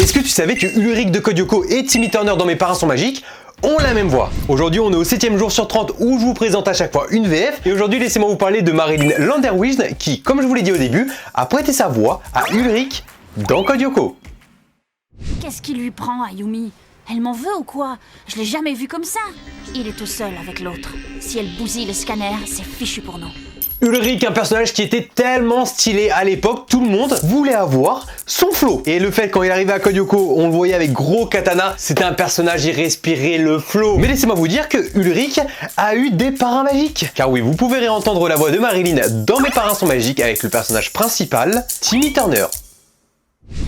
Est-ce que tu savais que Ulrich de Code Lyoko et Timmy Turner dans Mes parents sont magiques ont la même voix? Aujourd'hui, on est au 7e jour sur 30 où je vous présente à chaque fois une VF. Et aujourd'hui, laissez-moi vous parler de Marilyn Landerwijs qui, comme je vous l'ai dit au début, a prêté sa voix à Ulrich dans Code Lyoko. Qu'est-ce qui lui prend, Ayumi? Elle m'en veut ou quoi? Je l'ai jamais vu comme ça. Il est tout seul avec l'autre. Si elle bousille le scanner, c'est fichu pour nous. Ulrich, un personnage qui était tellement stylé à l'époque, tout le monde voulait avoir son flow. Et le fait quand il arrivait à Code Lyoko, on le voyait avec gros katana, c'était un personnage, il respirait le flow. Mais laissez-moi vous dire que Ulrich a eu des parrains magiques. Car oui, vous pouvez réentendre la voix de Marilyn dans Mes parents sont magiques avec le personnage principal, Timmy Turner.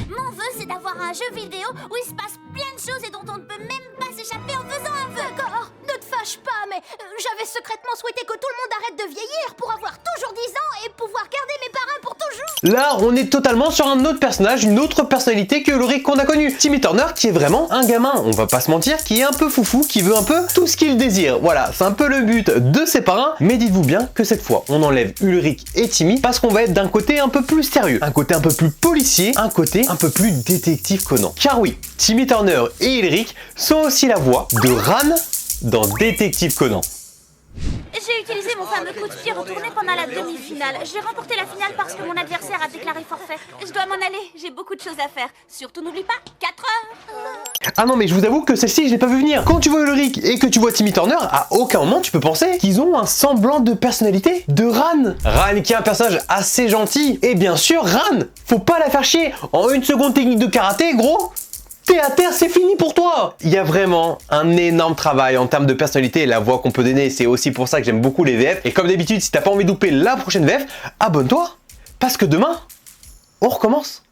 Mon vœu, c'est d'avoir un jeu vidéo où il se passe plein de choses et dont on ne peut même pas s'échapper en faisant un vœu. D'accord, ne te fâche pas, mais j'avais secrètement souhaité que tout le monde arrête de vieillir pour avoir toujours 10 ans et pouvoir garder mes parrains pour toujours. Là, on est totalement sur un autre personnage, une autre personnalité que Ulrich qu'on a connu. Timmy Turner qui est vraiment un gamin, on va pas se mentir, qui est un peu foufou, qui veut un peu tout ce qu'il désire. Voilà, c'est un peu le but de ses parrains, mais dites-vous bien que cette fois, on enlève Ulrich et Timmy parce qu'on va être d'un côté un peu plus sérieux, un côté un peu plus policier, un côté un peu plus détective Conan. Car oui, Timmy Turner et Ulrich sont aussi la voix de Ran dans Détective Conan. J'ai utilisé mon fameux coup de pied retourné pendant la demi-finale. J'ai remporté la finale parce que mon adversaire a déclaré forfait. Je dois m'en aller, j'ai beaucoup de choses à faire. Surtout n'oublie pas, 4 heures. Ah non mais je vous avoue que celle-ci je l'ai pas vu venir. Quand tu vois Ulrich et que tu vois Timmy Turner, à aucun moment tu peux penser qu'ils ont un semblant de personnalité de Ran. Ran qui est un personnage assez gentil. Et bien sûr Ran, faut pas la faire chier. En une seconde technique de karaté, gros, t'es à terre, c'est fini pour toi. Il y a vraiment un énorme travail en termes de personnalité et la voix qu'on peut donner. C'est aussi pour ça que j'aime beaucoup les VF. Et comme d'habitude, si t'as pas envie de louper la prochaine VF, abonne-toi. Parce que demain, on recommence.